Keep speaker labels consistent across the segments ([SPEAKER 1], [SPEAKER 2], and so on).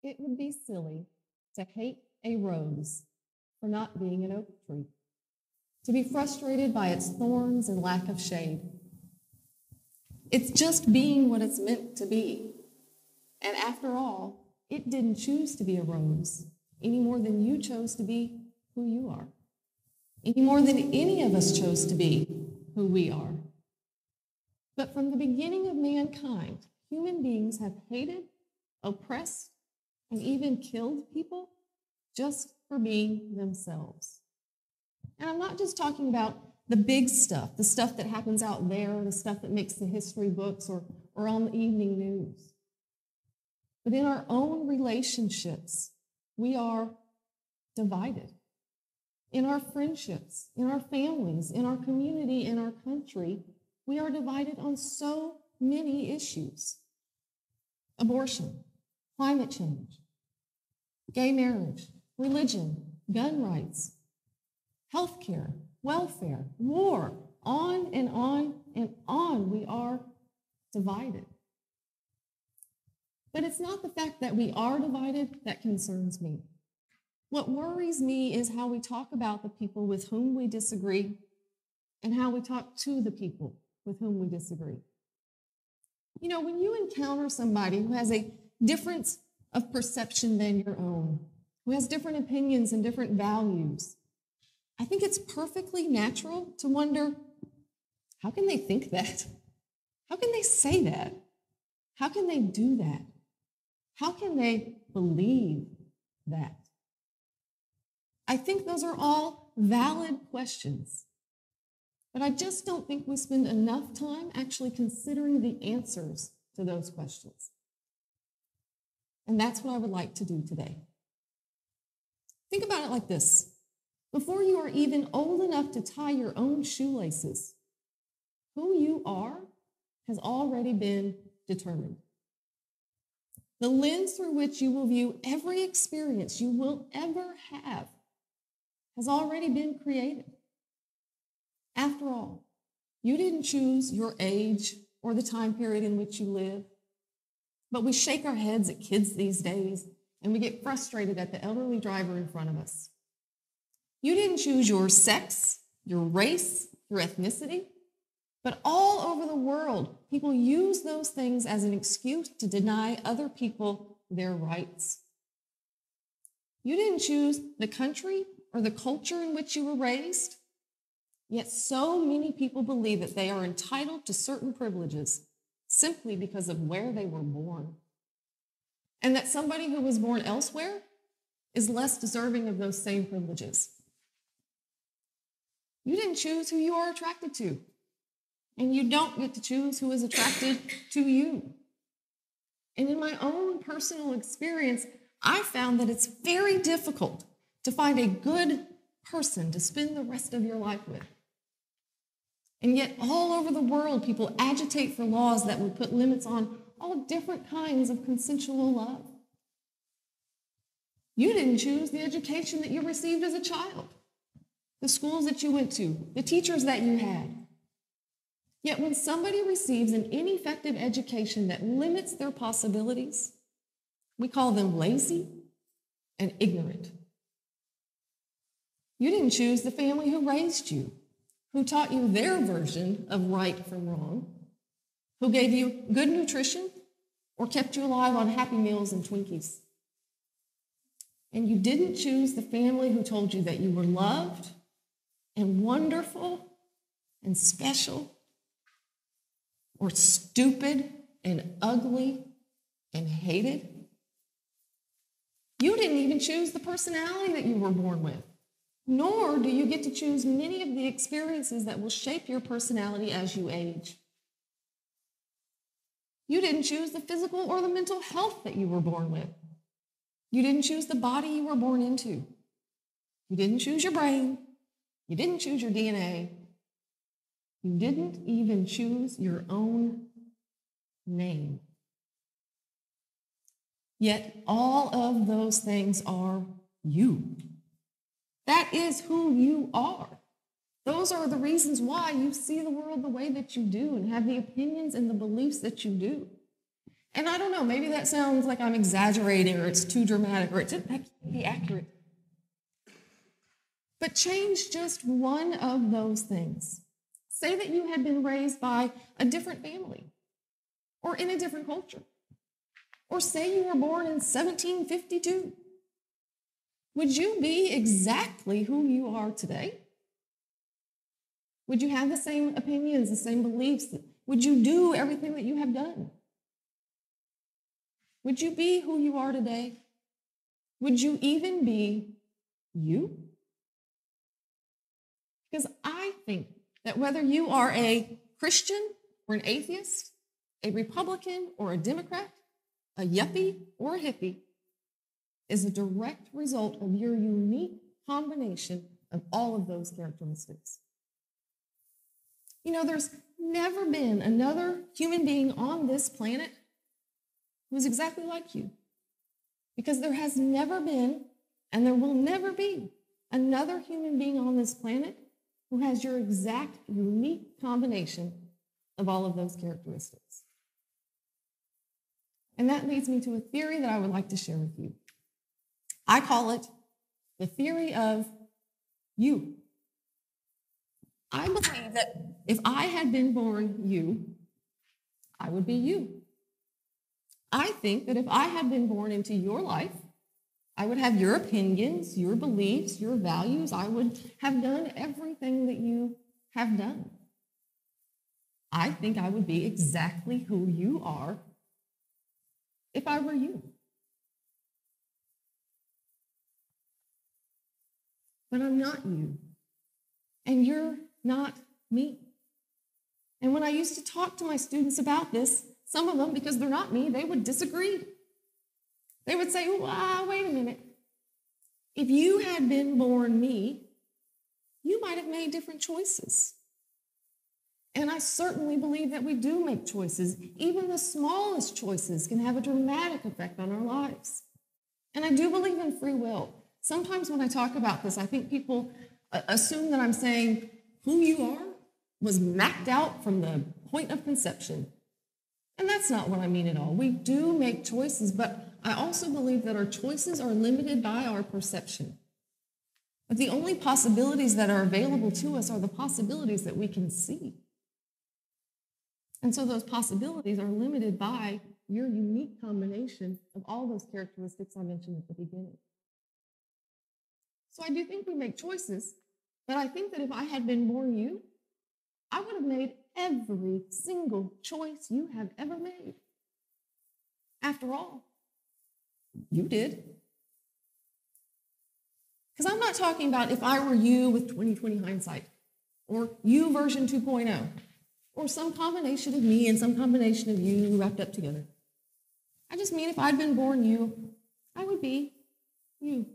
[SPEAKER 1] It would be silly to hate a rose for not being an oak tree, to be frustrated by its thorns and lack of shade. It's just being what it's meant to be. And after all, it didn't choose to be a rose any more than you chose to be who you are, any more than any of us chose to be who we are. But from the beginning of mankind, human beings have hated, oppressed, and even killed people just for being themselves. And I'm not just talking about the big stuff, the stuff that happens out there, the stuff that makes the history books or on the evening news. But in our own relationships, we are divided. In our friendships, in our families, in our community, in our country, we are divided on so many issues. Abortion, climate change, gay marriage, religion, gun rights, healthcare, welfare, war, on and on and on. We are divided. But it's not the fact that we are divided that concerns me. What worries me is how we talk about the people with whom we disagree and how we talk to the people with whom we disagree. You know, when you encounter somebody who has a difference of perception than your own, who has different opinions and different values, I think it's perfectly natural to wonder, how can they think that? How can they say that? How can they do that? How can they believe that? I think those are all valid questions, but I just don't think we spend enough time actually considering the answers to those questions. And that's what I would like to do today. Think about it like this. Before you are even old enough to tie your own shoelaces, who you are has already been determined. The lens through which you will view every experience you will ever have has already been created. After all, you didn't choose your age or the time period in which you live, but we shake our heads at kids these days and we get frustrated at the elderly driver in front of us. You didn't choose your sex, your race, your ethnicity, but all over the world, people use those things as an excuse to deny other people their rights. You didn't choose the country or the culture in which you were raised, yet so many people believe that they are entitled to certain privileges simply because of where they were born, and that somebody who was born elsewhere is less deserving of those same privileges. You didn't choose who you are attracted to, and you don't get to choose who is attracted to you. And in my own personal experience, I found that it's very difficult to find a good person to spend the rest of your life with. And yet all over the world, people agitate for laws that would put limits on all different kinds of consensual love. You didn't choose the education that you received as a child, the schools that you went to, the teachers that you had. Yet when somebody receives an ineffective education that limits their possibilities, we call them lazy and ignorant. You didn't choose the family who raised you, who taught you their version of right from wrong, who gave you good nutrition or kept you alive on Happy Meals and Twinkies. And you didn't choose the family who told you that you were loved and wonderful and special, or stupid and ugly and hated. You didn't even choose the personality that you were born with, nor do you get to choose many of the experiences that will shape your personality as you age. You didn't choose the physical or the mental health that you were born with. You didn't choose the body you were born into. You didn't choose your brain. You didn't choose your DNA. You didn't even choose your own name. Yet all of those things are you. That is who you are. Those are the reasons why you see the world the way that you do and have the opinions and the beliefs that you do. And I don't know, maybe that sounds like I'm exaggerating or it's too dramatic or that can't be accurate. But change just one of those things. Say that you had been raised by a different family or in a different culture. Or say you were born in 1752. Would you be exactly who you are today? Would you have the same opinions, the same beliefs? Would you do everything that you have done? Would you be who you are today? Would you even be you? Because I think that whether you are a Christian or an atheist, a Republican or a Democrat, a yuppie or a hippie, is a direct result of your unique combination of all of those characteristics. You know, there's never been another human being on this planet who is exactly like you. Because there has never been, and there will never be, another human being on this planet who has your exact unique combination of all of those characteristics. And that leads me to a theory that I would like to share with you. I call it the theory of you. I believe that if I had been born you, I would be you. I think that if I had been born into your life, I would have your opinions, your beliefs, your values. I would have done everything that you have done. I think I would be exactly who you are if I were you. But I'm not you, and you're not me. And when I used to talk to my students about this, some of them, because they're not me, they would disagree. They would say, wait a minute. If you had been born me, you might have made different choices. And I certainly believe that we do make choices. Even the smallest choices can have a dramatic effect on our lives. And I do believe in free will. Sometimes when I talk about this, I think people assume that I'm saying who you are was mapped out from the point of conception. And that's not what I mean at all. We do make choices, but I also believe that our choices are limited by our perception. But the only possibilities that are available to us are the possibilities that we can see. And so those possibilities are limited by your unique combination of all those characteristics I mentioned at the beginning. So I do think we make choices, but I think that if I had been born you, I would have made every single choice you have ever made. After all, you did. Because I'm not talking about if I were you with 20/20 hindsight, or you version 2.0, or some combination of me and some combination of you wrapped up together. I just mean if I'd been born you, I would be you.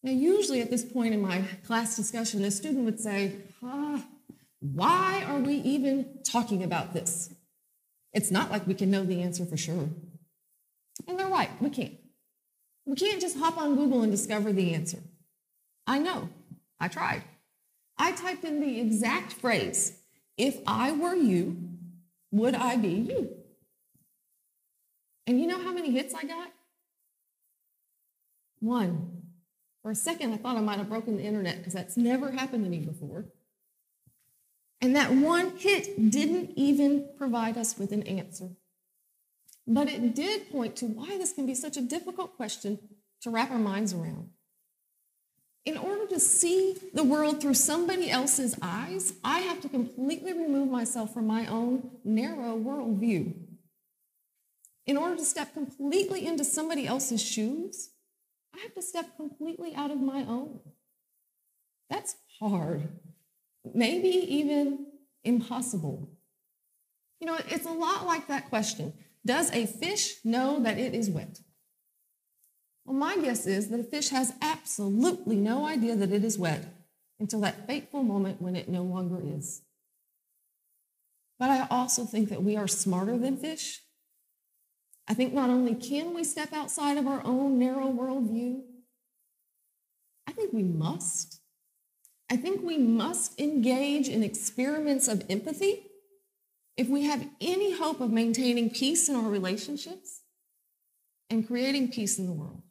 [SPEAKER 1] Now, usually at this point in my class discussion, a student would say, why are we even talking about this? It's not like we can know the answer for sure. And they're right, we can't. We can't just hop on Google and discover the answer. I know, I tried. I typed in the exact phrase, if I were you, would I be you? And you know how many hits I got? 1. For a second, I thought I might have broken the internet because that's never happened to me before. And that one hit didn't even provide us with an answer. But it did point to why this can be such a difficult question to wrap our minds around. In order to see the world through somebody else's eyes, I have to completely remove myself from my own narrow worldview. In order to step completely into somebody else's shoes, I have to step completely out of my own. That's hard, maybe even impossible. You know, it's a lot like that question. Does a fish know that it is wet? Well, my guess is that a fish has absolutely no idea that it is wet until that fateful moment when it no longer is. But I also think that we are smarter than fish. I think not only can we step outside of our own narrow worldview, I think we must. I think we must engage in experiments of empathy if we have any hope of maintaining peace in our relationships and creating peace in the world.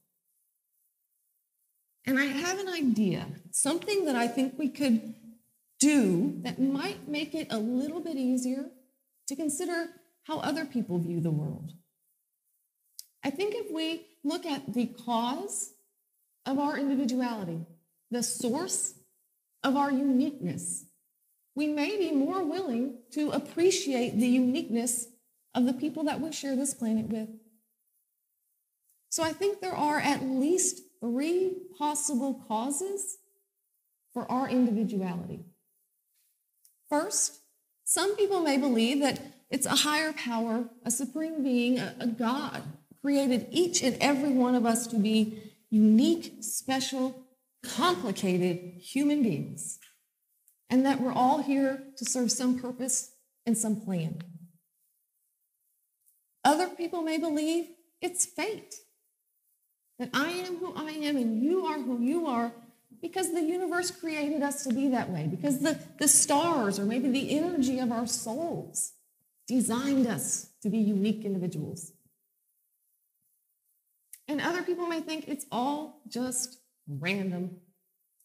[SPEAKER 1] And I have an idea, something that I think we could do that might make it a little bit easier to consider how other people view the world. I think if we look at the cause of our individuality, the source of our uniqueness, we may be more willing to appreciate the uniqueness of the people that we share this planet with. So I think there are at least 3 possible causes for our individuality. First, some people may believe that it's a higher power, a supreme being, a God, created each and every one of us to be unique, special, complicated human beings, and that we're all here to serve some purpose and some plan. Other people may believe it's fate, that I am who I am and you are who you are because the universe created us to be that way, because the stars or maybe the energy of our souls designed us to be unique individuals. And other people may think it's all just random.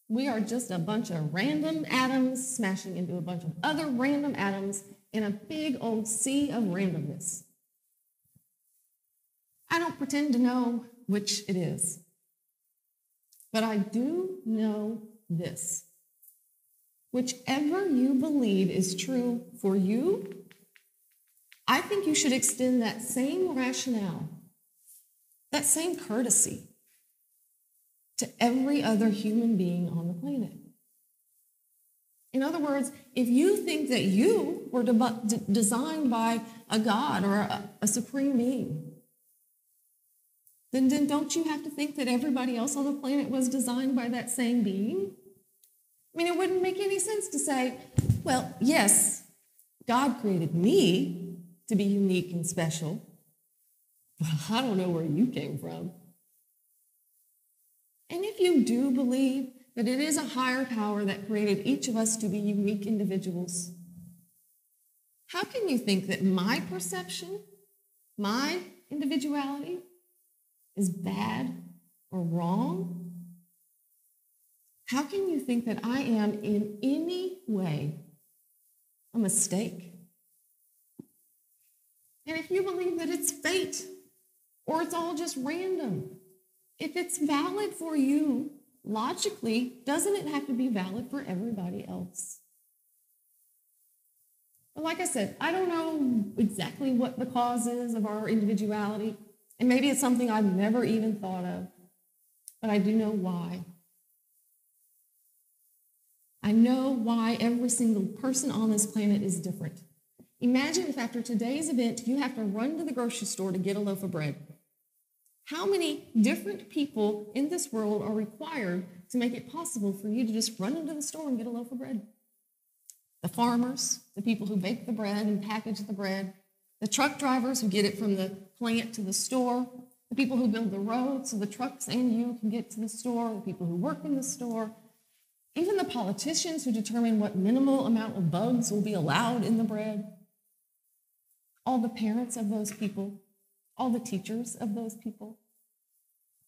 [SPEAKER 1] We are just a bunch of random atoms smashing into a bunch of other random atoms in a big old sea of randomness. I don't pretend to know which it is, but I do know this. Whichever you believe is true for you, I think you should extend that same rationale, that same courtesy to every other human being on the planet. In other words, if you think that you were designed by a God or a supreme being, then don't you have to think that everybody else on the planet was designed by that same being? I mean, it wouldn't make any sense to say, well, yes, God created me to be unique and special, but I don't know where you came from. And if you do believe that it is a higher power that created each of us to be unique individuals, how can you think that my perception, my individuality, is bad or wrong? How can you think that I am in any way a mistake? And if you believe that it's fate or it's all just random, if it's valid for you, logically, doesn't it have to be valid for everybody else? But like I said, I don't know exactly what the cause is of our individuality. And maybe it's something I've never even thought of, but I do know why. I know why every single person on this planet is different. Imagine if after today's event, you have to run to the grocery store to get a loaf of bread. How many different people in this world are required to make it possible for you to just run into the store and get a loaf of bread? The farmers, the people who bake the bread and package the bread, the truck drivers who get it from the plant to the store, the people who build the roads so the trucks and you can get to the store, the people who work in the store, even the politicians who determine what minimal amount of bugs will be allowed in the bread, all the parents of those people, all the teachers of those people.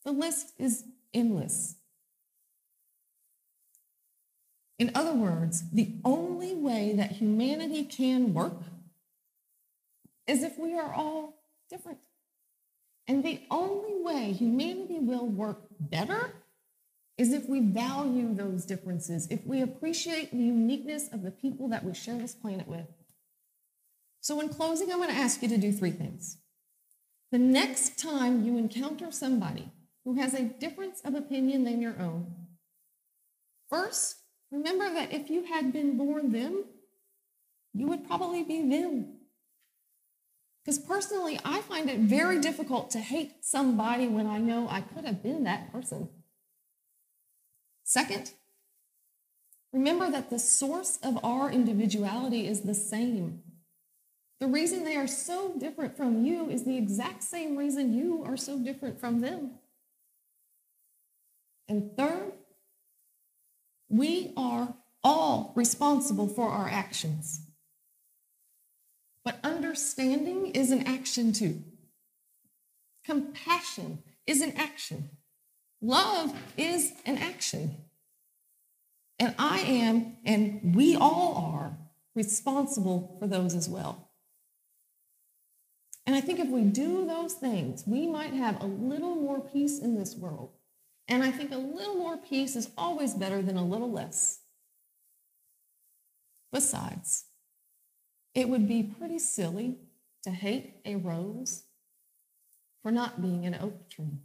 [SPEAKER 1] The list is endless. In other words, the only way that humanity can work is if we are all different. And the only way humanity will work better is if we value those differences, if we appreciate the uniqueness of the people that we share this planet with. So in closing, I'm going to ask you to do 3 things. The next time you encounter somebody who has a difference of opinion than your own, first, remember that if you had been born them, you would probably be them. Because personally, I find it very difficult to hate somebody when I know I could have been that person. Second, remember that the source of our individuality is the same. The reason they are so different from you is the exact same reason you are so different from them. And third, we are all responsible for our actions. But understanding is an action too. Compassion is an action. Love is an action. And I am, and we all are, responsible for those as well. And I think if we do those things, we might have a little more peace in this world. And I think a little more peace is always better than a little less. Besides, it would be pretty silly to hate a rose for not being an oak tree.